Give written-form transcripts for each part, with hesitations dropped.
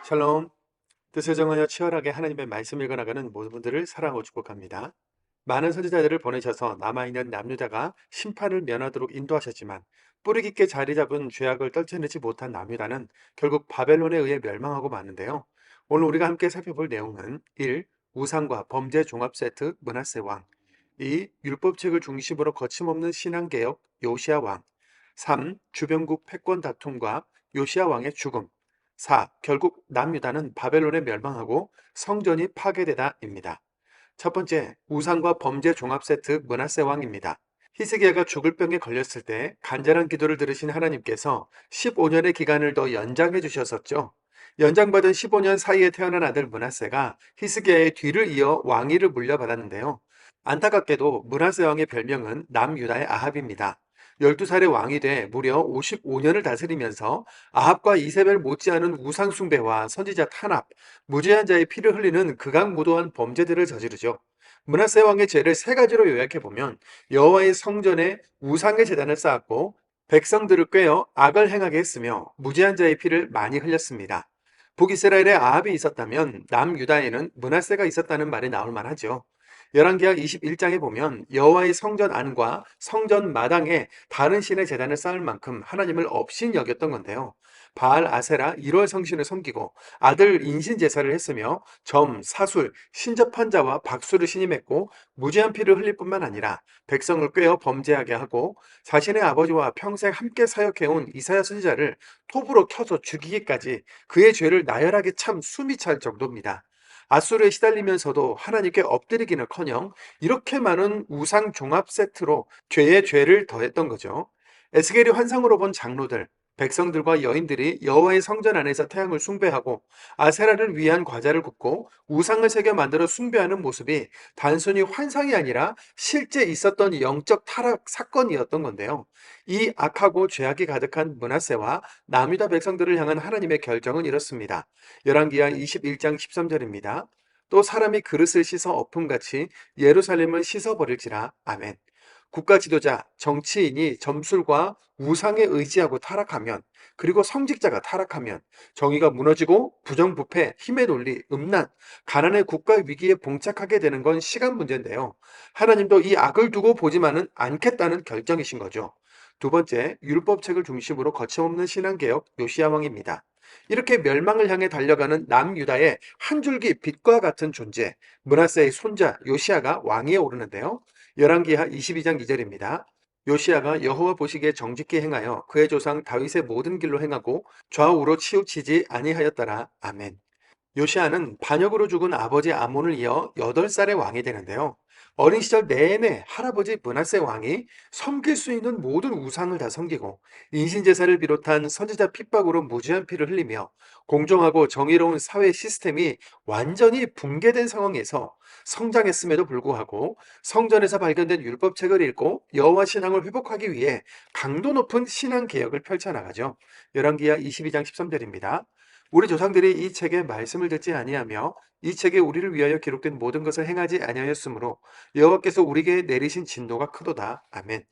샬롬, 뜻을 정하여 치열하게 하나님의 말씀 읽어나가는 모든 분들을 사랑하고 축복합니다. 많은 선지자들을 보내셔서 남아있는 남유다가 심판을 면하도록 인도하셨지만 뿌리 깊게 자리 잡은 죄악을 떨쳐내지 못한 남유다는 결국 바벨론에 의해 멸망하고 마는데요. 오늘 우리가 함께 살펴볼 내용은 1. 우상과 범죄 종합 세트 므낫세 왕, 2. 율법책을 중심으로 거침없는 신앙개혁 요시야 왕, 3. 주변국 패권 다툼과 요시야 왕의 죽음, 4. 결국 남유다는 바벨론에 멸망하고 성전이 파괴되다입니다. 첫 번째, 우상과 범죄 종합 세트 므낫세 왕입니다. 히스기야가 죽을 병에 걸렸을 때 간절한 기도를 들으신 하나님께서 15년의 기간을 더 연장해 주셨었죠. 연장받은 15년 사이에 태어난 아들 므낫세가 히스기야의 뒤를 이어 왕위를 물려받았는데요. 안타깝게도 므낫세 왕의 별명은 남유다의 아합입니다. 12살의 왕이 돼 무려 55년을 다스리면서 아합과 이세벨 못지않은 우상 숭배와 선지자 탄압, 무죄한 자의 피를 흘리는 극악무도한 범죄들을 저지르죠. 므낫세 왕의 죄를 세 가지로 요약해 보면 여호와의 성전에 우상의 제단을 쌓았고 백성들을 꾀어 악을 행하게 했으며 무죄한 자의 피를 많이 흘렸습니다. 북이스라엘에 아합이 있었다면 남유다에는 므낫세가 있었다는 말이 나올 만하죠. 열왕기하 21장에 보면 여호와의 성전 안과 성전 마당에 다른 신의 제단을 쌓을 만큼 하나님을 업신 여겼던 건데요. 바알 아세라 1월 성신을 섬기고 아들 인신 제사를 했으며 점, 사술, 신접한 자와 박수를 신임했고 무죄한 피를 흘릴 뿐만 아니라 백성을 꾀어 범죄하게 하고 자신의 아버지와 평생 함께 사역해온 이사야 선지자를 톱으로 켜서 죽이기까지 그의 죄를 나열하게 참 숨이 찰 정도입니다. 아수르에 시달리면서도 하나님께 엎드리기는커녕 이렇게 많은 우상 종합 세트로 죄에 죄를 더했던 거죠. 에스겔이 환상으로 본 장로들, 백성들과 여인들이 여호와의 성전 안에서 태양을 숭배하고 아세라를 위한 과자를 굽고 우상을 새겨 만들어 숭배하는 모습이 단순히 환상이 아니라 실제 있었던 영적 타락 사건이었던 건데요. 이 악하고 죄악이 가득한 므낫세와 남유다 백성들을 향한 하나님의 결정은 이렇습니다. 열왕기하 21장 13절입니다. 또 사람이 그릇을 씻어 엎음같이 예루살렘을 씻어버릴지라. 아멘. 국가 지도자, 정치인이 점술과 우상에 의지하고 타락하면, 그리고 성직자가 타락하면 정의가 무너지고 부정부패, 힘의 논리, 음란, 가난의 국가 위기에 봉착하게 되는 건 시간 문제인데요. 하나님도 이 악을 두고 보지만은 않겠다는 결정이신 거죠. 두 번째, 율법책을 중심으로 거침없는 신앙개혁 요시야 왕입니다. 이렇게 멸망을 향해 달려가는 남유다의 한 줄기 빛과 같은 존재, 므낫세의 손자 요시야가 왕위에 오르는데요. 열왕기하 22장 2절입니다. 요시야가 여호와 보시기에 정직히 행하여 그의 조상 다윗의 모든 길로 행하고 좌우로 치우치지 아니하였더라. 아멘. 요시아는 반역으로 죽은 아버지 아몬을 이어 8살의 왕이 되는데요. 어린 시절 내내 할아버지 므낫세 왕이 섬길 수 있는 모든 우상을 다 섬기고 인신제사를 비롯한 선지자 핍박으로 무죄한 피를 흘리며 공정하고 정의로운 사회 시스템이 완전히 붕괴된 상황에서 성장했음에도 불구하고 성전에서 발견된 율법책을 읽고 여호와 신앙을 회복하기 위해 강도 높은 신앙 개혁을 펼쳐나가죠. 열왕기하 22장 13절입니다. 우리 조상들이 이 책의 말씀을 듣지 아니하며 이 책에 우리를 위하여 기록된 모든 것을 행하지 아니하였으므로 여호와께서 우리에게 내리신 진노가 크도다. 아멘.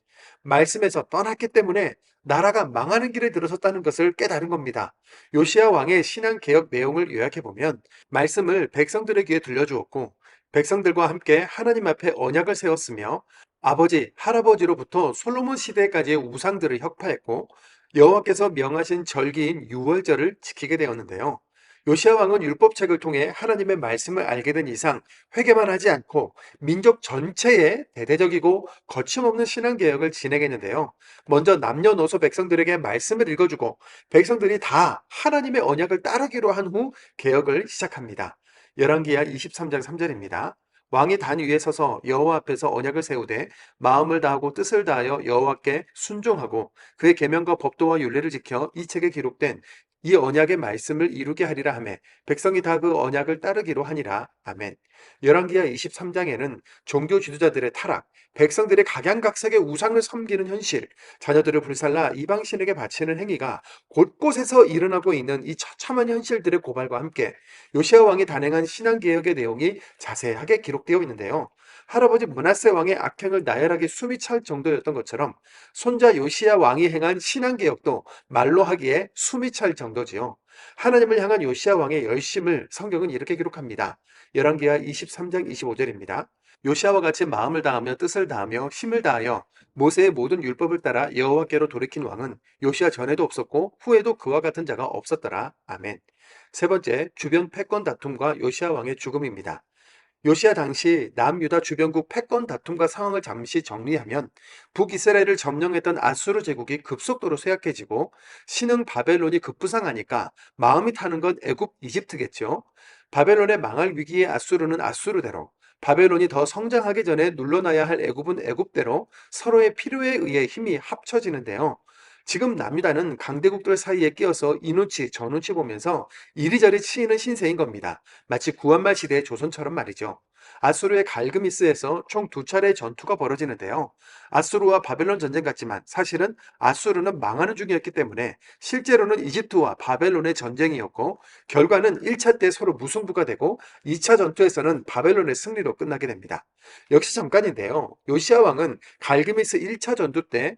말씀에서 떠났기 때문에 나라가 망하는 길에 들어섰다는 것을 깨달은 겁니다. 요시야 왕의 신앙 개혁 내용을 요약해 보면 말씀을 백성들의 귀에 들려주었고 백성들과 함께 하나님 앞에 언약을 세웠으며 아버지, 할아버지로부터 솔로몬 시대까지의 우상들을 혁파했고 여호와께서 명하신 절기인 유월절을 지키게 되었는데요. 요시야 왕은 율법책을 통해 하나님의 말씀을 알게 된 이상 회개만 하지 않고 민족 전체에 대대적이고 거침없는 신앙 개혁을 진행했는데요. 먼저 남녀노소 백성들에게 말씀을 읽어주고 백성들이 다 하나님의 언약을 따르기로 한 후 개혁을 시작합니다. 열왕기하 23장 3절입니다. 왕이 단 위에 서서 여호와 앞에서 언약을 세우되 마음을 다하고 뜻을 다하여 여호와께 순종하고 그의 계명과 법도와 율례를 지켜 이 책에 기록된 이 언약의 말씀을 이루게 하리라 하매 백성이 다 그 언약을 따르기로 하니라. 아멘. 열왕기하 23장에는 종교 지도자들의 타락, 백성들의 각양각색의 우상을 섬기는 현실, 자녀들을 불살라 이방신에게 바치는 행위가 곳곳에서 일어나고 있는 이 처참한 현실들의 고발과 함께 요시야 왕이 단행한 신앙개혁의 내용이 자세하게 기록되어 있는데요. 할아버지 므낫세 왕의 악행을 나열하기 숨이 찰 정도였던 것처럼 손자 요시야 왕이 행한 신앙개혁도 말로 하기에 숨이 찰 정도지요. 하나님을 향한 요시야 왕의 열심을 성경은 이렇게 기록합니다. 열왕기하 23장 25절입니다. 요시아와 같이 마음을 다하며 뜻을 다하며 힘을 다하여 모세의 모든 율법을 따라 여호와께로 돌이킨 왕은 요시아 전에도 없었고 후에도 그와 같은 자가 없었더라. 아멘. 세 번째, 주변 패권 다툼과 요시아 왕의 죽음입니다. 요시야 당시 남유다 주변국 패권 다툼과 상황을 잠시 정리하면 북이스라엘을 점령했던 아수르 제국이 급속도로 쇠약해지고 신흥 바벨론이 급부상하니까 마음이 타는 건 애굽 이집트겠죠. 바벨론의 망할 위기에 아수르는 아수르대로, 바벨론이 더 성장하기 전에 눌러놔야 할 애굽은 애굽대로 서로의 필요에 의해 힘이 합쳐지는데요. 지금 남유다는 강대국들 사이에 끼어서 이 눈치 저 눈치 보면서 이리저리 치이는 신세인 겁니다. 마치 구한말 시대의 조선처럼 말이죠. 아수르의 갈그미스에서 총 두 차례의 전투가 벌어지는데요. 아수르와 바벨론 전쟁 같지만 사실은 아수르는 망하는 중이었기 때문에 실제로는 이집트와 바벨론의 전쟁이었고 결과는 1차 때 서로 무승부가 되고 2차 전투에서는 바벨론의 승리로 끝나게 됩니다. 역시 잠깐인데요. 요시아 왕은 갈그미스 1차 전투 때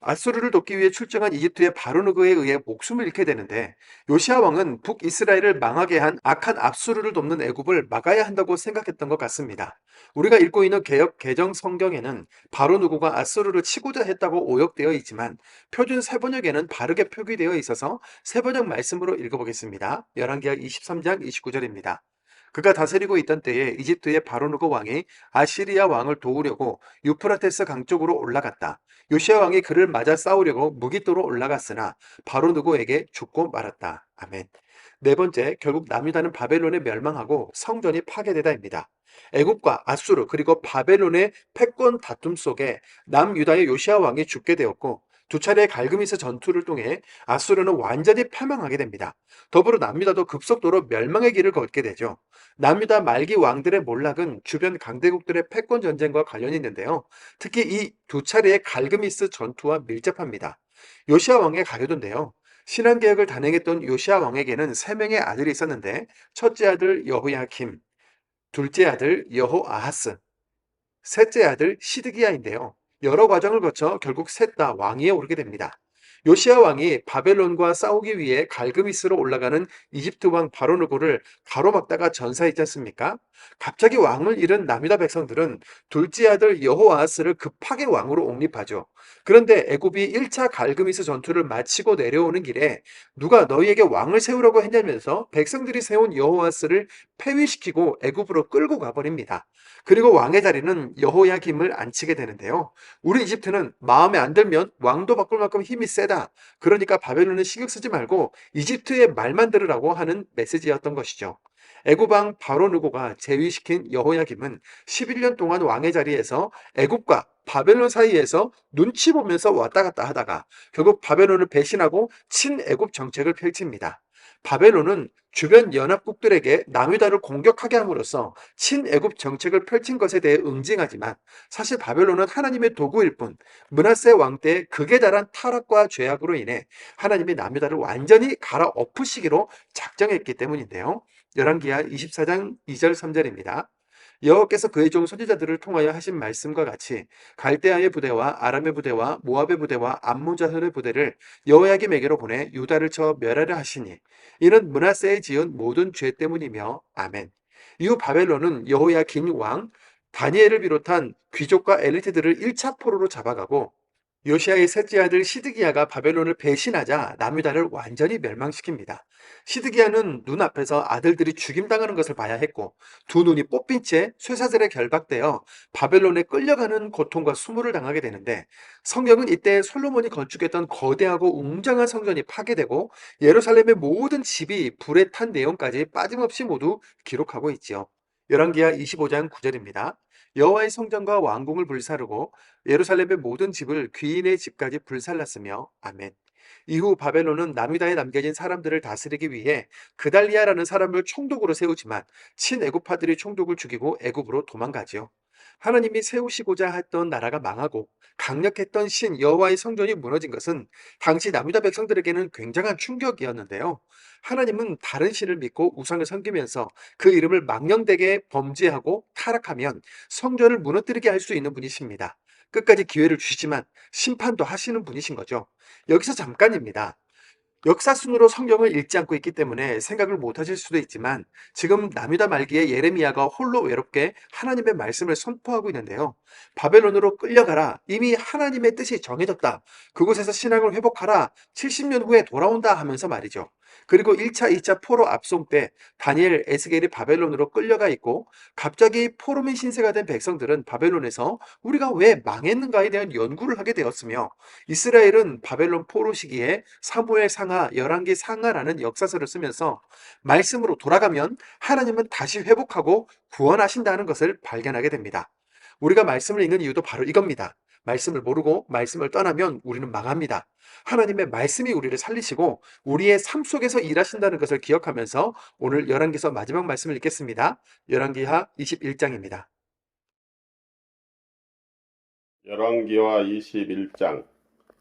아수르를 돕기 위해 출정한 이집트의 바로누그에 의해 목숨을 잃게 되는데 요시아 왕은 북이스라엘을 망하게 한 악한 압수르를 돕는 애굽을 막아야 한다고 생각했던 것 같습니다. 우리가 읽고 있는 개역 개정 성경에는 바로누그가 아수르를 치고자 했다고 오역되어 있지만 표준 세번역에는 바르게 표기되어 있어서 세번역 말씀으로 읽어보겠습니다. 열왕기하 23장 29절입니다. 그가 다스리고 있던 때에 이집트의 바로누그 왕이 아시리아 왕을 도우려고 유프라테스 강 쪽으로 올라갔다. 요시아 왕이 그를 맞아 싸우려고 무기토로 올라갔으나 바로누고에게 죽고 말았다. 아멘. 네 번째, 결국 남유다는 바벨론에 멸망하고 성전이 파괴되다입니다. 애굽과 아수르 그리고 바벨론의 패권 다툼 속에 남유다의 요시아 왕이 죽게 되었고 두 차례의 갈그미스 전투를 통해 아수르는 완전히 패망하게 됩니다. 더불어 남유다도 급속도로 멸망의 길을 걷게 되죠. 남유다 말기 왕들의 몰락은 주변 강대국들의 패권 전쟁과 관련이 있는데요. 특히 이 두 차례의 갈그미스 전투와 밀접합니다. 요시아 왕의 가교도인데요. 신앙개혁을 단행했던 요시아 왕에게는 세 명의 아들이 있었는데 첫째 아들 여호야김, 둘째 아들 여호아하스, 셋째 아들 시드기야인데요. 여러 과정을 거쳐 결국 셋 다 왕위에 오르게 됩니다. 요시아 왕이 바벨론과 싸우기 위해 갈그미스로 올라가는 이집트 왕 바로누고를 가로막다가 전사했지 않습니까? 갑자기 왕을 잃은 남유다 백성들은 둘째 아들 여호아하스를 급하게 왕으로 옹립하죠. 그런데 애굽이 1차 갈그미스 전투를 마치고 내려오는 길에 누가 너희에게 왕을 세우라고 했냐면서 백성들이 세운 여호아하스를 폐위시키고 애굽으로 끌고 가버립니다. 그리고 왕의 자리는 여호야김을 앉히게 되는데요. 우리 이집트는 마음에 안 들면 왕도 바꿀 만큼 힘이 세다. 그러니까 바벨론은 신경 쓰지 말고 이집트의 말만 들으라고 하는 메시지였던 것이죠. 애굽왕 바로누고가 제위시킨 여호야김은 11년 동안 왕의 자리에서 애굽과 바벨론 사이에서 눈치 보면서 왔다 갔다 하다가 결국 바벨론을 배신하고 친애굽 정책을 펼칩니다. 바벨론은 주변 연합국들에게 남유다를 공격하게 함으로써 친애굽 정책을 펼친 것에 대해 응징하지만 사실 바벨론은 하나님의 도구일 뿐 므낫세 왕 때 극에 달한 타락과 죄악으로 인해 하나님이 남유다를 완전히 갈아엎으시기로 작정했기 때문인데요. 열왕기하 24장 2절 3절입니다. 여호와께서 그의 종 선지자들을 통하여 하신 말씀과 같이 갈대아의 부대와 아람의 부대와 모압의 부대와 암몬 자손의 부대를 여호야김에게로 보내 유다를 쳐 멸하려 하시니 이는 므낫세의 지은 모든 죄 때문이며 아멘. 이후 바벨론은 여호야긴 왕 다니엘을 비롯한 귀족과 엘리트들을 1차 포로로 잡아가고 요시아의 셋째 아들 시드기야가 바벨론을 배신하자 남유다를 완전히 멸망시킵니다. 시드기야는 눈앞에서 아들들이 죽임당하는 것을 봐야 했고 두 눈이 뽑힌 채 쇠사슬에 결박되어 바벨론에 끌려가는 고통과 수모를 당하게 되는데 성경은 이때 솔로몬이 건축했던 거대하고 웅장한 성전이 파괴되고 예루살렘의 모든 집이 불에 탄 내용까지 빠짐없이 모두 기록하고 있지요. 열왕기하 25장 9절입니다. 여호와의 성전과 왕궁을 불사르고 예루살렘의 모든 집을 귀인의 집까지 불살랐으며 아멘. 이후 바벨론은 남유다에 남겨진 사람들을 다스리기 위해 그달리아라는 사람을 총독으로 세우지만 친애굽파들이 총독을 죽이고 애굽으로 도망가지요. 하나님이 세우시고자 했던 나라가 망하고 강력했던 신 여호와의 성전이 무너진 것은 당시 남유다 백성들에게는 굉장한 충격이었는데요. 하나님은 다른 신을 믿고 우상을 섬기면서 그 이름을 망령되게 범죄하고 타락하면 성전을 무너뜨리게 할 수 있는 분이십니다. 끝까지 기회를 주시지만 심판도 하시는 분이신 거죠. 여기서 잠깐입니다. 역사순으로 성경을 읽지 않고 있기 때문에 생각을 못 하실 수도 있지만 지금 남유다 말기에 예레미야가 홀로 외롭게 하나님의 말씀을 선포하고 있는데요. 바벨론으로 끌려가라. 이미 하나님의 뜻이 정해졌다. 그곳에서 신앙을 회복하라. 70년 후에 돌아온다 하면서 말이죠. 그리고 1차, 2차 포로 압송 때 다니엘, 에스겔이 바벨론으로 끌려가 있고 갑자기 포로민 신세가 된 백성들은 바벨론에서 우리가 왜 망했는가에 대한 연구를 하게 되었으며 이스라엘은 바벨론 포로 시기에 사무엘 상하, 열왕기 상하라는 역사서를 쓰면서 말씀으로 돌아가면 하나님은 다시 회복하고 구원하신다는 것을 발견하게 됩니다. 우리가 말씀을 읽는 이유도 바로 이겁니다. 말씀을 모르고 말씀을 떠나면 우리는 망합니다. 하나님의 말씀이 우리를 살리시고 우리의 삶 속에서 일하신다는 것을 기억하면서 오늘 열왕기서 마지막 말씀을 읽겠습니다. 열왕기하 21장입니다. 열왕기하 21장.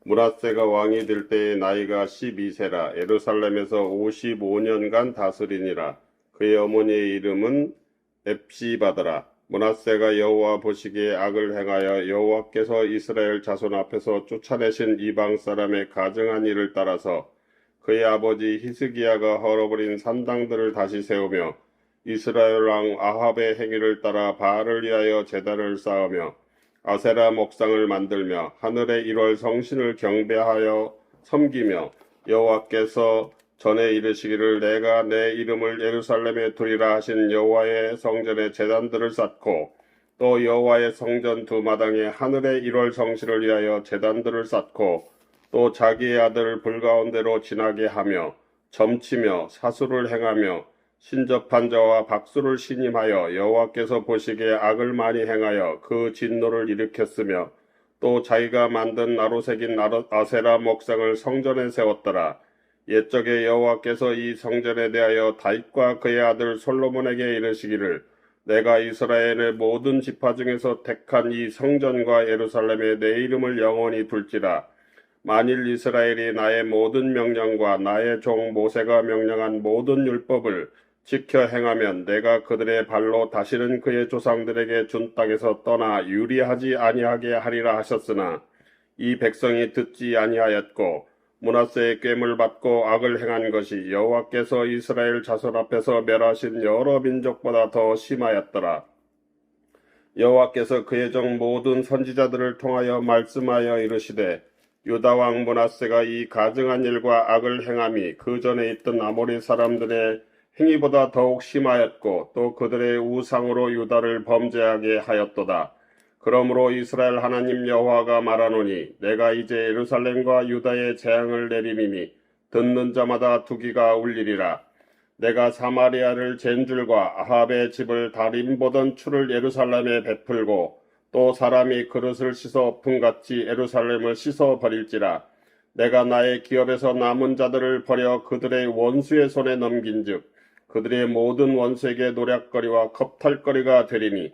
므낫세가 왕이 될 때의 나이가 12세라 예루살렘에서 55년간 다스리니라. 그의 어머니의 이름은 앱시바더라. 므낫세가 여호와 보시기에 악을 행하여 여호와께서 이스라엘 자손 앞에서 쫓아내신 이방 사람의 가증한 일을 따라서 그의 아버지 히스기야가 헐어버린 산당들을 다시 세우며 이스라엘 왕 아합의 행위를 따라 바알을 위하여 제단을 쌓으며 아세라 목상을 만들며 하늘의 1월 성신을 경배하여 섬기며 여호와께서 전에 이르시기를 내가 내 이름을 예루살렘에 두리라 하신 여호와의 성전에 제단들을 쌓고 또 여호와의 성전 두 마당에 하늘의 1월 성신을 위하여 제단들을 쌓고 또 자기의 아들을 불가운데로 지나게 하며 점치며 사수를 행하며 신접한 자와 박수를 신임하여 여호와께서 보시기에 악을 많이 행하여 그 진노를 일으켰으며 또 자기가 만든 나로 새긴 아세라 목상을 성전에 세웠더라. 옛적에 여호와께서 이 성전에 대하여 다윗과 그의 아들 솔로몬에게 이르시기를 내가 이스라엘의 모든 지파 중에서 택한 이 성전과 예루살렘에 내 이름을 영원히 둘지라. 만일 이스라엘이 나의 모든 명령과 나의 종 모세가 명령한 모든 율법을 지켜 행하면 내가 그들의 발로 다시는 그의 조상들에게 준 땅에서 떠나 유리하지 아니하게 하리라 하셨으나 이 백성이 듣지 아니하였고 므낫세의 꾀물 받고 악을 행한 것이 여호와께서 이스라엘 자손 앞에서 멸하신 여러 민족보다 더 심하였더라. 여호와께서 그의 종 모든 선지자들을 통하여 말씀하여 이르시되 유다 왕 므낫세가 이 가증한 일과 악을 행함이 그 전에 있던 아모리 사람들의 행위보다 더욱 심하였고 또 그들의 우상으로 유다를 범죄하게 하였도다. 그러므로 이스라엘 하나님 여호와가 말하노니 내가 이제 예루살렘과 유다에 재앙을 내림이니 듣는 자마다 두기가 울리리라. 내가 사마리아를 젠줄과 아합의 집을 달인 보던 추를 예루살렘에 베풀고 또 사람이 그릇을 씻어 엎음같이 예루살렘을 씻어 버릴지라. 내가 나의 기업에서 남은 자들을 버려 그들의 원수의 손에 넘긴즉 그들의 모든 원수에게 노략거리와 겁탈거리가 되리니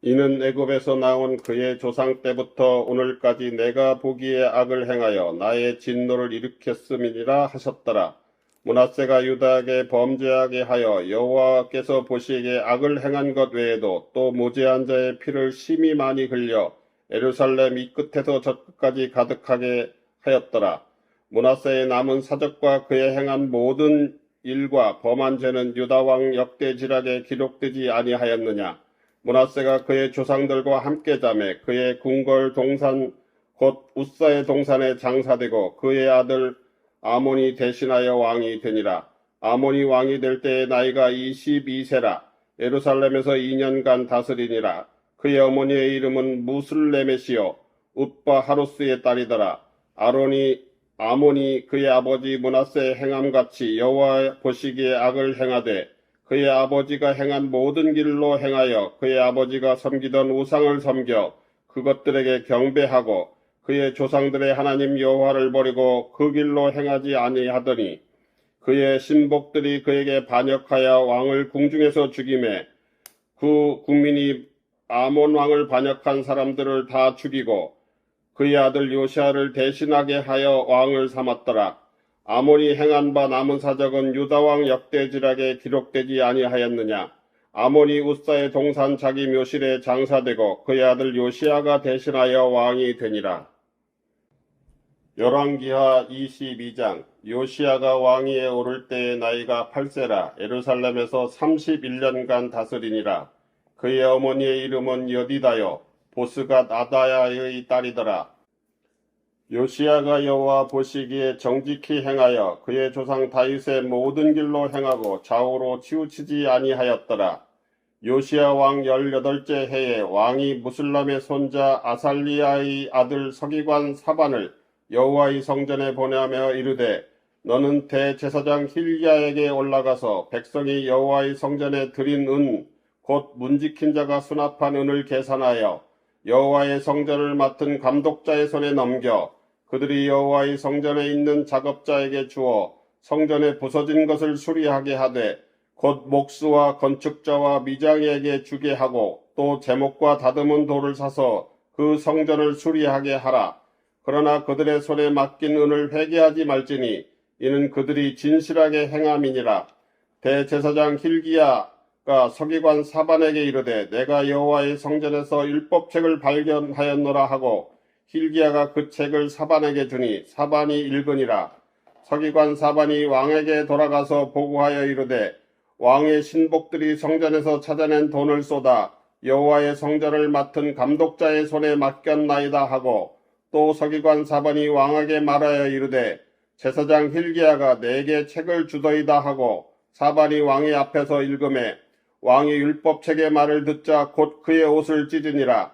이는 애굽에서 나온 그의 조상 때부터 오늘까지 내가 보기에 악을 행하여 나의 진노를 일으켰음이니라 하셨더라. 므낫세가 유다에게 범죄하게 하여 여호와께서 보시기에 악을 행한 것 외에도 또 무죄한 자의 피를 심히 많이 흘려 예루살렘 이 끝에서 저 끝까지 가득하게 하였더라. 므낫세의 남은 사적과 그의 행한 모든 일과 범한 죄는 유다 왕 역대지락에 기록되지 아니하였느냐. 므낫세가 그의 조상들과 함께 자매 그의 궁궐 동산 곧 우사의 동산에 장사되고 그의 아들 아몬이 대신하여 왕이 되니라. 아몬이 왕이 될 때의 나이가 22세라. 예루살렘에서 2년간 다스리니라. 그의 어머니의 이름은 무슬레메시요 웃바 하루스의 딸이더라. 아몬이 그의 아버지 므낫세의 행함같이 여호와 보시기에 악을 행하되 그의 아버지가 행한 모든 길로 행하여 그의 아버지가 섬기던 우상을 섬겨 그것들에게 경배하고 그의 조상들의 하나님 여호와를 버리고 그 길로 행하지 아니하더니 그의 신복들이 그에게 반역하여 왕을 궁중에서 죽이매 그 국민이 아몬 왕을 반역한 사람들을 다 죽이고 그의 아들 요시아를 대신하게 하여 왕을 삼았더라. 아몬이 행한 바 남은 사적은 유다 왕 역대지락에 기록되지 아니하였느냐. 아몬이 우사의 동산 자기 묘실에 장사되고 그의 아들 요시아가 대신하여 왕이 되니라. 열왕기하 22장. 요시아가 왕위에 오를 때의 나이가 8세라. 예루살렘에서 31년간 다스리니라. 그의 어머니의 이름은 여디다요 보스갓 아다야의 딸이더라. 요시아가 여호와 보시기에 정직히 행하여 그의 조상 다윗의 모든 길로 행하고 좌우로 치우치지 아니하였더라. 요시아 왕 18째 해에 왕이 무슬람의 손자 아살리아의 아들 서기관 사반을 여호와의 성전에 보내며 이르되 너는 대제사장 힐기야에게 올라가서 백성이 여호와의 성전에 드린 은 곧 문지킨 자가 수납한 은을 계산하여 여호와의 성전을 맡은 감독자의 손에 넘겨 그들이 여호와의 성전에 있는 작업자에게 주어 성전에 부서진 것을 수리하게 하되 곧 목수와 건축자와 미장에게 주게 하고 또 제목과 다듬은 돌을 사서 그 성전을 수리하게 하라. 그러나 그들의 손에 맡긴 은을 회개하지 말지니 이는 그들이 진실하게 행함이니라. 대제사장 힐기야가 서기관 사반에게 이르되 내가 여호와의 성전에서 율법책을 발견하였노라 하고 힐기야가 그 책을 사반에게 주니 사반이 읽으니라. 서기관 사반이 왕에게 돌아가서 보고하여 이르되 왕의 신복들이 성전에서 찾아낸 돈을 쏟아 여호와의 성전을 맡은 감독자의 손에 맡겼나이다 하고 또 서기관 사반이 왕에게 말하여 이르되 제사장 힐기야가 내게 책을 주더이다 하고 사반이 왕의 앞에서 읽음에 왕이 율법책의 말을 듣자 곧 그의 옷을 찢으니라.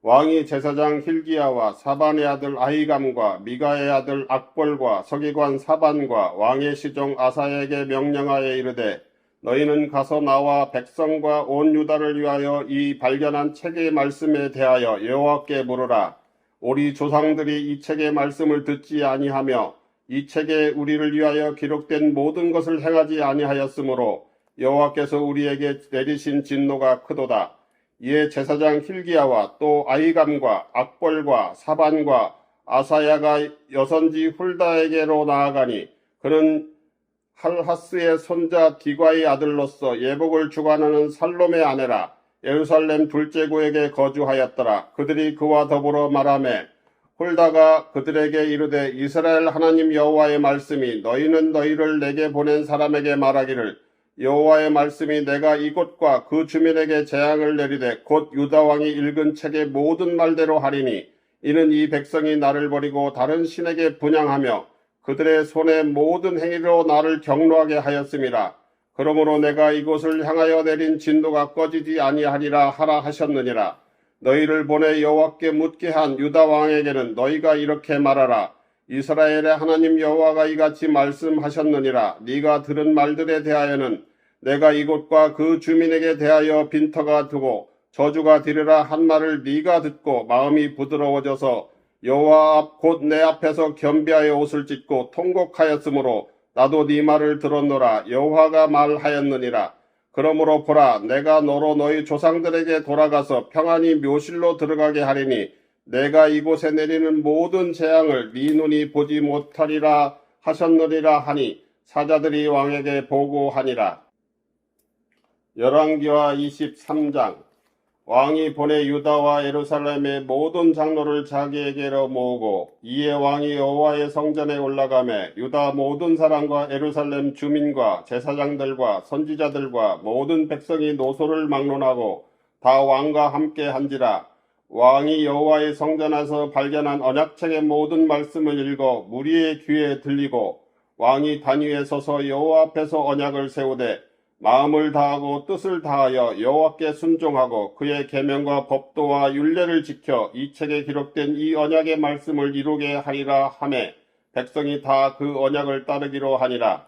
왕이 제사장 힐기야와 사반의 아들 아히감과 미가의 아들 악볼과 서기관 사반과 왕의 시종 아사에게 명령하여 이르되 너희는 가서 나와 백성과 온 유다를 위하여 이 발견한 책의 말씀에 대하여 여호와께 물으라. 우리 조상들이 이 책의 말씀을 듣지 아니하며 이 책에 우리를 위하여 기록된 모든 것을 행하지 아니하였으므로 여호와께서 우리에게 내리신 진노가 크도다. 이에 제사장 힐기야와 또 아히감과 악볼과 사반과 아사야가 여선지 훌다에게로 나아가니 그는 할하스의 손자 디과의 아들로서 예복을 주관하는 살롬의 아내라. 예루살렘 둘째고에게 거주하였더라. 그들이 그와 더불어 말하매 홀다가 그들에게 이르되 이스라엘 하나님 여호와의 말씀이 너희는 너희를 내게 보낸 사람에게 말하기를 여호와의 말씀이 내가 이곳과 그 주민에게 재앙을 내리되 곧 유다 왕이 읽은 책의 모든 말대로 하리니 이는 이 백성이 나를 버리고 다른 신에게 분향하며 그들의 손의 모든 행위로 나를 경노하게 하였음이라. 그러므로 내가 이곳을 향하여 내린 진노가 꺼지지 아니하리라 하라 하셨느니라. 너희를 보내 여호와께 묻게 한 유다 왕에게는 너희가 이렇게 말하라. 이스라엘의 하나님 여호와가 이같이 말씀하셨느니라. 네가 들은 말들에 대하여는 내가 이곳과 그 주민에게 대하여 빈터가 두고 저주가 되리라 한 말을 네가 듣고 마음이 부드러워져서 여호와 앞 곧 내 앞에서 겸비하여 옷을 찢고 통곡하였으므로 나도 네 말을 들었노라. 여호와가 말하였느니라. 그러므로 보라, 내가 너로 너희 조상들에게 돌아가서 평안히 묘실로 들어가게 하리니 내가 이곳에 내리는 모든 재앙을 네 눈이 보지 못하리라 하셨느니라 하니 사자들이 왕에게 보고하니라. 열왕기하 23장. 왕이 보내 유다와 예루살렘의 모든 장로를 자기에게로 모으고 이에 왕이 여호와의 성전에 올라가매 유다 모든 사람과 예루살렘 주민과 제사장들과 선지자들과 모든 백성이 노소를 막론하고 다 왕과 함께 한지라. 왕이 여호와의 성전에서 발견한 언약책의 모든 말씀을 읽어 무리의 귀에 들리고 왕이 단위에 서서 여호와 앞에서 언약을 세우되 마음을 다하고 뜻을 다하여 여호와께 순종하고 그의 계명과 법도와 율례를 지켜 이 책에 기록된 이 언약의 말씀을 이루게 하리라 하매 백성이 다 그 언약을 따르기로 하니라.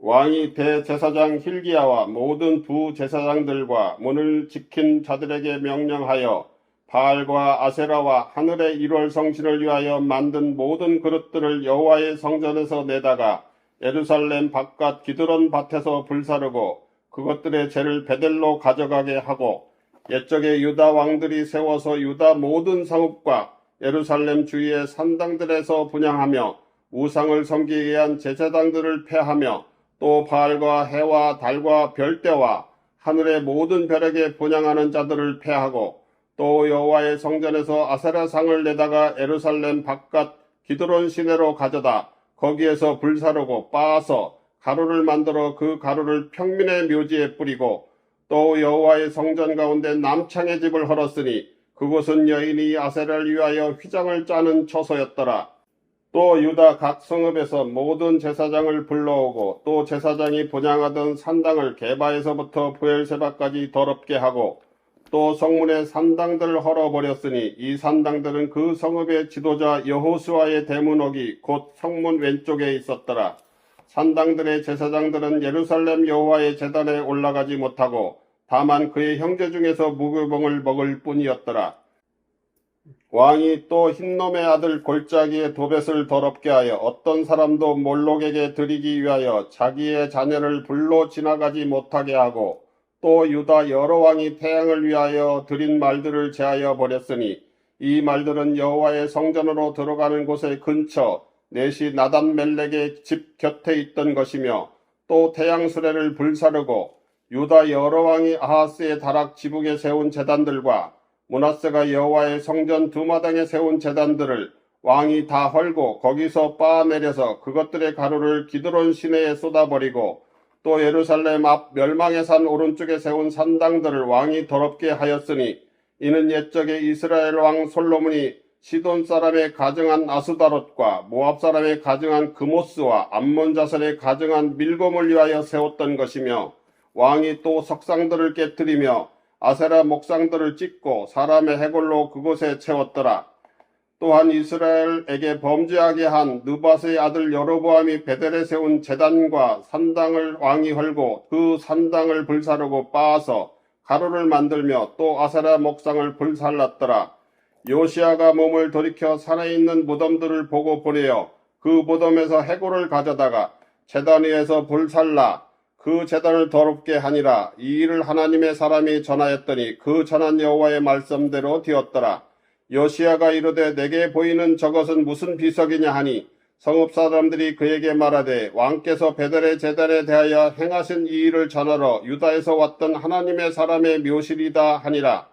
왕이 대제사장 힐기야와 모든 부제사장들과 문을 지킨 자들에게 명령하여 바알과 아세라와 하늘의 일월 성신을 위하여 만든 모든 그릇들을 여호와의 성전에서 내다가 예루살렘 바깥 기드론 밭에서 불사르고 그것들의 죄를 베델로 가져가게 하고 옛적에 유다 왕들이 세워서 유다 모든 성읍과 예루살렘 주위의 산당들에서 분향하며 우상을 섬기게 위한 제사장들을 폐하며 또 바알과 해와 달과 별대와 하늘의 모든 별에게 분향하는 자들을 폐하고 또 여호와의 성전에서 아세라상을 내다가 예루살렘 바깥 기드론 시내로 가져다 거기에서 불사르고 빻아서 가루를 만들어 그 가루를 평민의 묘지에 뿌리고 또 여호와의 성전 가운데 남창의 집을 헐었으니 그곳은 여인이 아세라를 위하여 휘장을 짜는 처소였더라. 또 유다 각 성읍에서 모든 제사장을 불러오고 또 제사장이 분향하던 산당을 게바에서부터 브엘세바까지 더럽게 하고 또 성문의 산당들을 헐어버렸으니 이 산당들은 그 성읍의 지도자 여호수아의 대문옥이 곧 성문 왼쪽에 있었더라. 산당들의 제사장들은 예루살렘 여호와의 제단에 올라가지 못하고 다만 그의 형제 중에서 무교봉을 먹을 뿐이었더라. 왕이 또 흰놈의 아들 골짜기의 도벳을 더럽게 하여 어떤 사람도 몰록에게 드리기 위하여 자기의 자녀를 불로 지나가지 못하게 하고 또 유다 여러 왕이 태양을 위하여 드린 말들을 제하여 버렸으니 이 말들은 여호와의 성전으로 들어가는 곳의 근처 넷이 나단멜렉의 집 곁에 있던 것이며 또 태양 수레를 불사르고 유다 여러 왕이 아하스의 다락 지붕에 세운 제단들과 므낫세가 여호와의 성전 두 마당에 세운 제단들을 왕이 다 헐고 거기서 빻아내려서 그것들의 가루를 기드론 시내에 쏟아버리고 또 예루살렘 앞 멸망의 산 오른쪽에 세운 산당들을 왕이 더럽게 하였으니 이는 옛적에 이스라엘 왕 솔로몬이 시돈 사람의 가증한 아스다롯과 모압 사람의 가증한 그모스와 암몬 자손의 가증한 밀곰을 위하여 세웠던 것이며 왕이 또 석상들을 깨뜨리며 아세라 목상들을 찢고 사람의 해골로 그곳에 채웠더라. 또한 이스라엘에게 범죄하게 한 느밧의 아들 여로보암이 베델에 세운 제단과 산당을 왕이 헐고 그 산당을 불사르고 빻아서 가루를 만들며 또 아세라 목상을 불살랐더라. 요시아가 몸을 돌이켜 산에 있는 무덤들을 보고 보내어 그 무덤에서 해골을 가져다가 제단 위에서 불살라 그 제단을 더럽게 하니라. 이 일을 하나님의 사람이 전하였더니 그 전한 여호와의 말씀대로 되었더라. 요시아가 이르되 내게 보이는 저것은 무슨 비석이냐 하니 성읍 사람들이 그에게 말하되 왕께서 베델의 제단에 대하여 행하신 이 일을 전하러 유다에서 왔던 하나님의 사람의 묘실이다 하니라.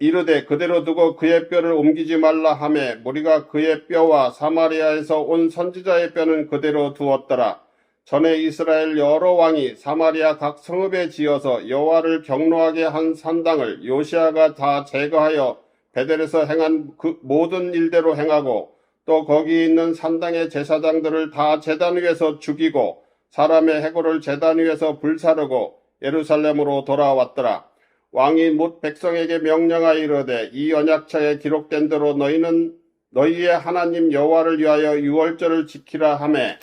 이르되 그대로 두고 그의 뼈를 옮기지 말라 하매 무리가 그의 뼈와 사마리아에서 온 선지자의 뼈는 그대로 두었더라. 전에 이스라엘 여러 왕이 사마리아 각 성읍에 지어서 여호와를 경노하게 한 산당을 요시아가 다 제거하여 베델에서 행한 그 모든 일대로 행하고 또 거기 있는 산당의 제사장들을 다 제단 위에서 죽이고 사람의 해골을 제단 위에서 불사르고 예루살렘으로 돌아왔더라. 왕이 못 백성에게 명령하여 이르되 이 언약처에 기록된 대로 너희는 너희의 하나님 여호와를 위하여 유월절을 지키라 하매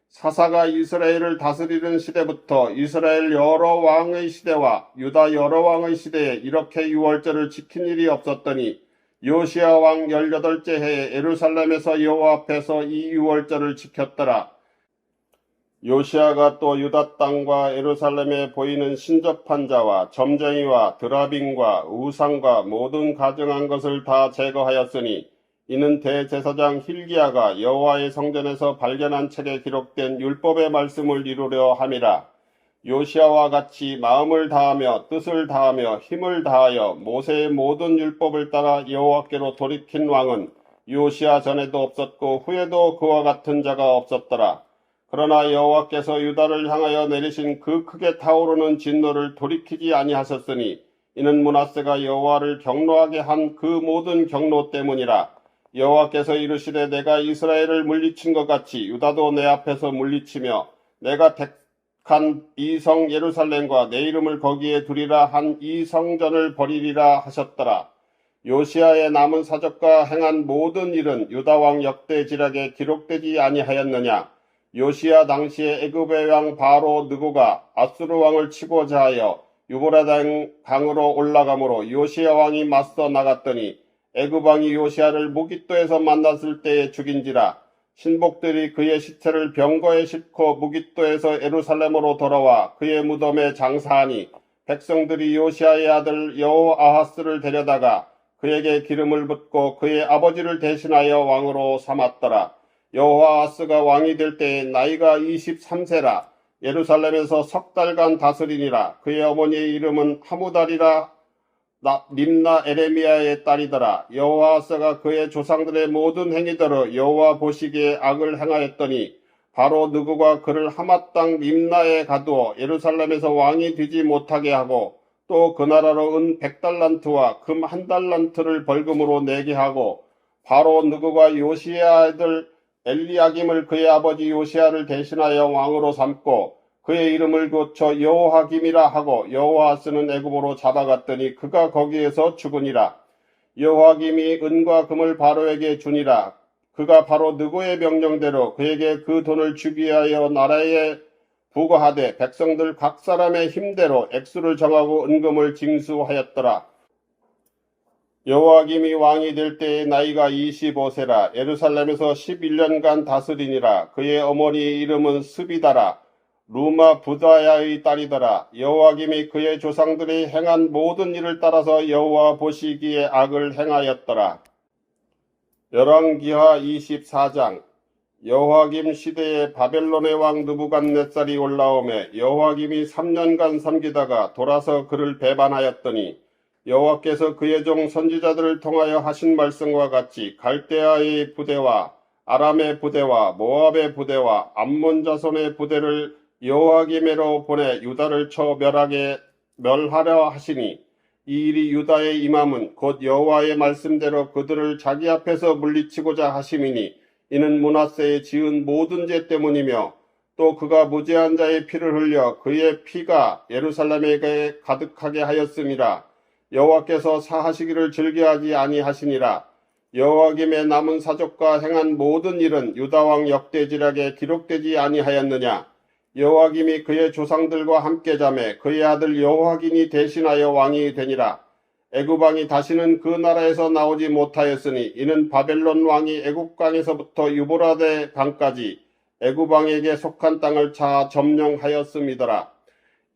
사사가 이스라엘을 다스리는 시대부터 이스라엘 여러 왕의 시대와 유다 여러 왕의 시대에 이렇게 유월절을 지킨 일이 없었더니 요시아 왕 18째 해에 예루살렘에서 여호와 앞에서 이 유월절을 지켰더라. 요시아가 또 유다 땅과 예루살렘에 보이는 신접한 자와 점쟁이와 드라빔과 우상과 모든 가증한 것을 다 제거하였으니 이는 대제사장 힐기야가 여호와의 성전에서 발견한 책에 기록된 율법의 말씀을 이루려 함이라. 요시아와 같이 마음을 다하며 뜻을 다하며 힘을 다하여 모세의 모든 율법을 따라 여호와께로 돌이킨 왕은 요시아 전에도 없었고 후에도 그와 같은 자가 없었더라. 그러나 여호와께서 유다를 향하여 내리신 그 크게 타오르는 진노를 돌이키지 아니하셨으니 이는 므낫세가 여호와를 경노하게 한 그 모든 경노 때문이라. 여호와께서 이르시되 내가 이스라엘을 물리친 것 같이 유다도 내 앞에서 물리치며 내가 택한 이 성 예루살렘과 내 이름을 거기에 두리라 한 이 성전을 버리리라 하셨더라. 요시아의 남은 사적과 행한 모든 일은 유다 왕 역대지략에 기록되지 아니하였느냐. 요시아 당시에 애굽의 왕 바로 느고가 아수르 왕을 치고자 하여 유브라데 강으로 올라가므로 요시아 왕이 맞서 나갔더니 애굽 왕이 요시아를 무깃도에서 만났을 때에 죽인지라. 신복들이 그의 시체를 병거에 싣고 무깃도에서 예루살렘으로 돌아와 그의 무덤에 장사하니 백성들이 요시아의 아들 여호아하스를 데려다가 그에게 기름을 붓고 그의 아버지를 대신하여 왕으로 삼았더라. 여호아하스가 왕이 될 때에 나이가 23세라. 예루살렘에서 석 달간 다스리니라. 그의 어머니의 이름은 하무달이라. 림나 에레미야의 딸이더라. 여호아하스가 그의 조상들의 모든 행위대로 여호와 보시기에 악을 행하였더니 바로 느고가 그를 하맛 땅 림나에 가두어 예루살렘에서 왕이 되지 못하게 하고 또 그 나라로 은 100달란트와 금 1달란트를 벌금으로 내게 하고 바로 느고가 요시의 아들 엘리야김을 그의 아버지 요시야를 대신하여 왕으로 삼고 그의 이름을 고쳐 여호하김이라 하고 여호아하스는 애굽으로 잡아갔더니 그가 거기에서 죽으니라. 여호하김이 은과 금을 바로에게 주니라. 그가 바로 느고의 명령대로 그에게 그 돈을 주기 위하여 나라에 부과하되 백성들 각 사람의 힘대로 액수를 정하고 은금을 징수하였더라. 여호아김이 왕이 될 때의 나이가 25세라. 예루살렘에서 11년간 다스리니라. 그의 어머니의 이름은 스비다라. 루마 부다야의 딸이더라. 여호아김이 그의 조상들이 행한 모든 일을 따라서 여호와 보시기에 악을 행하였더라. 열왕기하 24장. 여호아김 시대에 바벨론의 왕 느부갓네살이 올라오매 여호아김이 3년간 섬기다가 돌아서 그를 배반하였더니 여호와께서 그의 종 선지자들을 통하여 하신 말씀과 같이 갈대아의 부대와 아람의 부대와 모압의 부대와 암몬 자손의 부대를 여호아김에로 보내 유다를 쳐 멸하려 하시니 이 일이 유다의 임함은 곧 여호와의 말씀대로 그들을 자기 앞에서 물리치고자 하심이니 이는 므낫세의 지은 모든 죄 때문이며 또 그가 무죄한 자의 피를 흘려 그의 피가 예루살렘에게 가득하게 하였음이라. 여호와께서 사하시기를 즐겨하지 아니하시니라. 여호아김의 남은 사족과 행한 모든 일은 유다왕 역대지략에 기록되지 아니하였느냐. 여호아김이 그의 조상들과 함께 자매 그의 아들 여호아김이 대신하여 왕이 되니라. 애굽왕이 다시는 그 나라에서 나오지 못하였으니 이는 바벨론 왕이 애굽강에서부터 유브라데 강까지 애굽왕에게 속한 땅을 차 점령하였음이더라.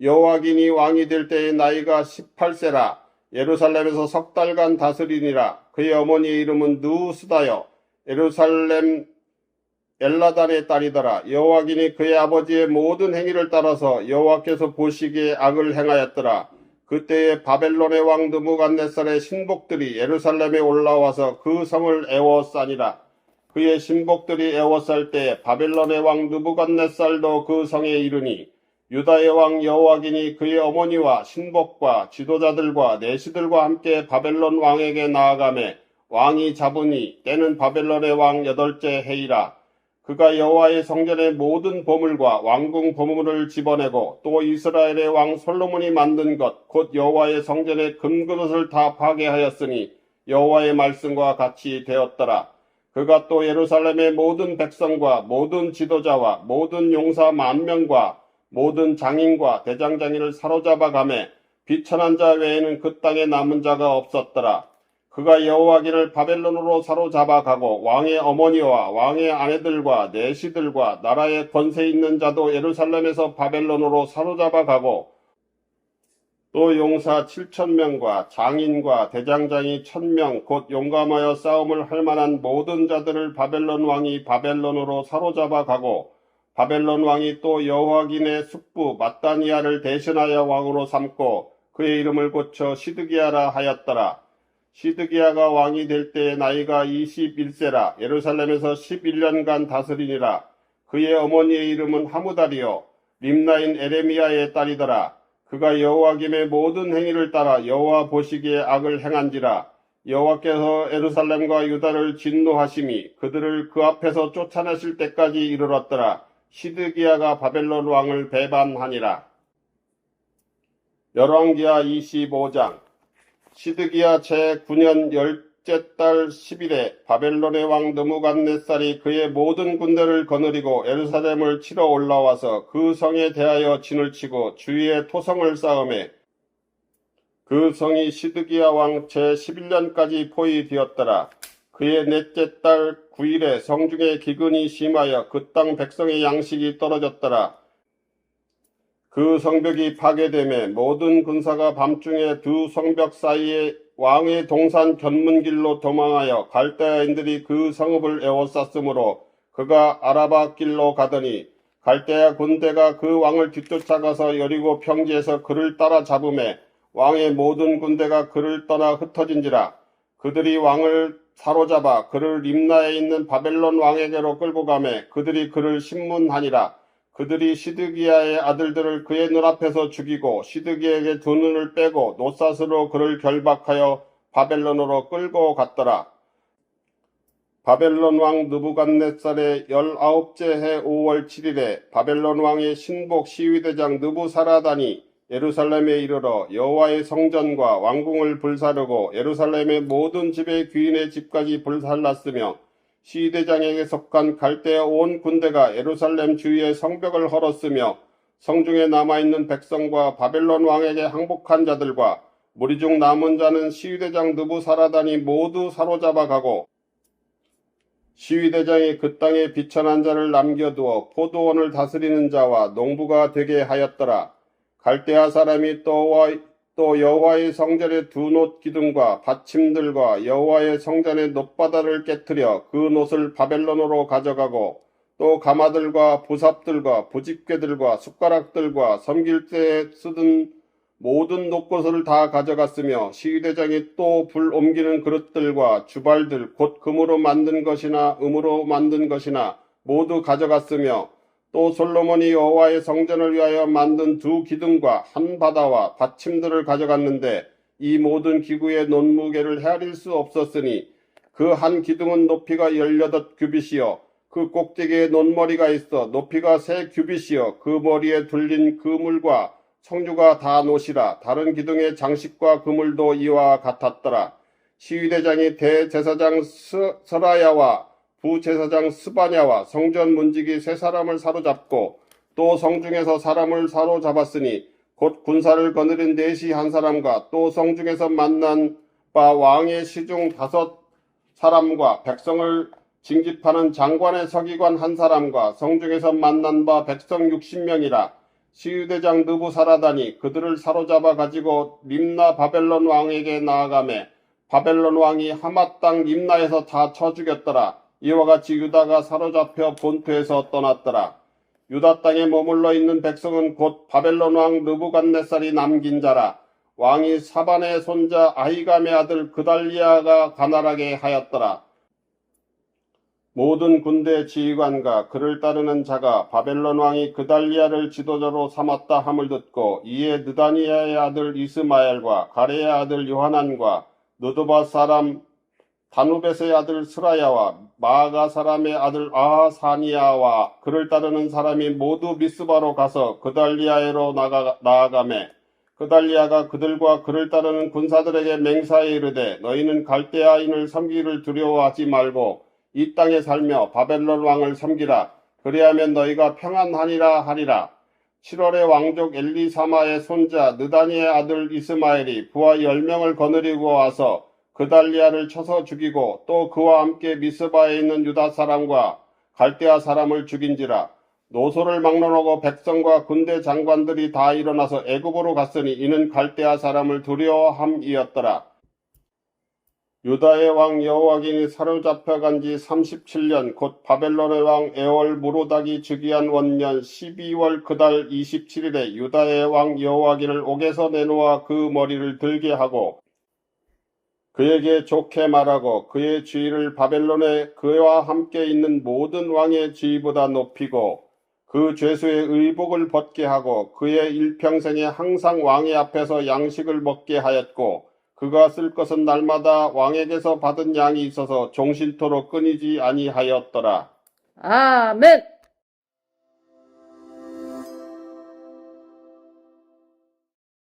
여호아김이 왕이 될 때의 나이가 18세라. 예루살렘에서 석 달간 다스리니라. 그의 어머니의 이름은 누스다여 예루살렘 엘라단의 딸이더라. 여호아김이 그의 아버지의 모든 행위를 따라서 여호와께서 보시기에 악을 행하였더라. 그때에 바벨론의 왕 느부갓네살의 신복들이 예루살렘에 올라와서 그 성을 애워싸니라. 그의 신복들이 애워쌀 때에 바벨론의 왕 느부갓네살도 그 성에 이르니 유다의 왕 여호아김이 그의 어머니와 신복과 지도자들과 내시들과 함께 바벨론 왕에게 나아가매 왕이 잡으니 때는 바벨론의 왕 8째 해이라. 그가 여호와의 성전의 모든 보물과 왕궁 보물을 집어내고 또 이스라엘의 왕 솔로몬이 만든 것 곧 여호와의 성전의 금그릇을 다 파괴하였으니 여호와의 말씀과 같이 되었더라. 그가 또 예루살렘의 모든 백성과 모든 지도자와 모든 용사 10,000명과 모든 장인과 대장장이를 사로잡아 가매 비천한 자 외에는 그 땅에 남은 자가 없었더라. 그가 여호아김을 바벨론으로 사로잡아 가고 왕의 어머니와 왕의 아내들과 내시들과 나라의 권세 있는 자도 예루살렘에서 바벨론으로 사로잡아 가고 또 용사 7,000명과 장인과 대장장이 1,000명 곧 용감하여 싸움을 할 만한 모든 자들을 바벨론 왕이 바벨론으로 사로잡아 가고 바벨론 왕이 또 여호아김의 숙부 mat단이야를 대신하여 왕으로 삼고 그의 이름을 고쳐 시드기야라 하였더라. 시드기야가 왕이 될 때의 나이가 21세라. 예루살렘에서 11년간 다스리니라. 그의 어머니의 이름은 하무달이요 림나인 에레미야의 딸이더라. 그가 여호아김의 모든 행위를 따라 여호와 보시기에 악을 행한지라. 여호와께서 예루살렘과 유다를 진노하심이 그들을 그 앞에서 쫓아내실 때까지 이르렀더라. 시드기야가 바벨론 왕을 배반하니라. 열왕기하 25장. 시드기야 제9년 10째 달 10일에 바벨론의 왕 느부갓네살이 그의 모든 군대를 거느리고 예루살렘을 치러 올라와서 그 성에 대하여 진을 치고 주위에 토성을 쌓음에 그 성이 시드기야 왕 제11년까지 포위되었더라. 그의 넷째 달 9일에 성중에 기근이 심하여 그 땅 백성의 양식이 떨어졌더라. 그 성벽이 파괴되매 모든 군사가 밤중에 두 성벽 사이에 왕의 동산 견문길로 도망하여 갈대아인들이 그 성읍을 에워쌌으므로 그가 아라바 길로 가더니 갈대아 군대가 그 왕을 뒤쫓아가서 여리고 평지에서 그를 따라잡음에 왕의 모든 군대가 그를 떠나 흩어진지라. 그들이 왕을 사로잡아 그를 림나에 있는 바벨론 왕에게로 끌고 가매 그들이 그를 신문하니라. 그들이 시드기야의 아들들을 그의 눈앞에서 죽이고 시드기야에게 두 눈을 빼고 노사스로 그를 결박하여 바벨론으로 끌고 갔더라. 바벨론 왕 느부갓네살의 19째 해 5월 7일에 바벨론 왕의 신복 시위대장 느부사라단이 예루살렘에 이르러 여호와의 성전과 왕궁을 불사르고 예루살렘의 모든 집의 귀인의 집까지 불살랐으며 시위대장에게 속한 갈대아 온 군대가 예루살렘 주위의 성벽을 헐었으며 성중에 남아있는 백성과 바벨론 왕에게 항복한 자들과 무리 중 남은 자는 시위대장 느부사라단이 모두 사로잡아 가고 시위대장이 그 땅에 비천한 자를 남겨두어 포도원을 다스리는 자와 농부가 되게 하였더라. 갈대아 사람이 또 여호와의 성전의 두 놋 기둥과 받침들과 여호와의 성전의 놋바다를 깨뜨려 그 놋을 바벨론으로 가져가고 또 가마들과 부삽들과 부집개들과 숟가락들과 섬길 때 쓰던 모든 놋것을 다 가져갔으며 시위대장이 또 불 옮기는 그릇들과 주발들 곧 금으로 만든 것이나 은으로 만든 것이나 모두 가져갔으며 또 솔로몬이 여호와의 성전을 위하여 만든 두 기둥과 한 바다와 받침들을 가져갔는데 이 모든 기구의 논무게를 헤아릴 수 없었으니 그 한 기둥은 높이가 18규빗이요 그 꼭대기에 논머리가 있어 높이가 3규빗이요 그 머리에 둘린 그물과 성주가 다 놋이라. 다른 기둥의 장식과 그물도 이와 같았더라. 시위대장이 대제사장 서라야와 부제사장 스바냐와 성전 문지기 3사람을 사로잡고 또 성중에서 사람을 사로잡았으니 곧 군사를 거느린 넷이 한 사람과 또 성중에서 만난 바 왕의 시중 5사람과 백성을 징집하는 장관의 서기관 한 사람과 성중에서 만난 바 백성 60명이라. 시위대장 느부사라단이 그들을 사로잡아 가지고 림나 바벨론 왕에게 나아가매 바벨론 왕이 하맛 땅 림나에서 다 쳐 죽였더라. 이와 같이 유다가 사로잡혀 본토에서 떠났더라. 유다 땅에 머물러 있는 백성은 곧 바벨론 왕 느부갓네살이 남긴 자라. 왕이 사반의 손자 아히감의 아들 그달리아가 가난하게 하였더라. 모든 군대 지휘관과 그를 따르는 자가 바벨론 왕이 그달리아를 지도자로 삼았다 함을 듣고 이에 느다니아의 아들 이스마엘과 가레의 아들 요하난과 느도바 사람 다누벳의 아들 스라야와 마아가 사람의 아들 아하사니아와 그를 따르는 사람이 모두 미스바로 가서 그달리아에로 나아가매 그달리아가 그들과 그를 따르는 군사들에게 맹사에 이르되 너희는 갈대아인을 섬기기를 두려워하지 말고 이 땅에 살며 바벨론 왕을 섬기라. 그리하면 너희가 평안하니라 하리라. 7월에 왕족 엘리사마의 손자 느다니의 아들 이스마엘이 부하 10명을 거느리고 와서 그달리아를 쳐서 죽이고 또 그와 함께 미스바에 있는 유다 사람과 갈대아 사람을 죽인지라. 노소를 막론하고 백성과 군대 장관들이 다 일어나서 애굽으로 갔으니 이는 갈대아 사람을 두려워함이었더라. 유다의 왕 여호와긴이 사로잡혀간 지 37년 곧 바벨론의 왕 에월 무로닥이 즉위한 원년 12월 그달 27일에 유다의 왕 여호와긴을 옥에서 내놓아 그 머리를 들게 하고 그에게 좋게 말하고 그의 지위를 바벨론에 그와 함께 있는 모든 왕의 지위보다 높이고 그 죄수의 의복을 벗게 하고 그의 일평생에 항상 왕의 앞에서 양식을 먹게 하였고 그가 쓸 것은 날마다 왕에게서 받은 양이 있어서 종신토록 끊이지 아니하였더라. 아멘.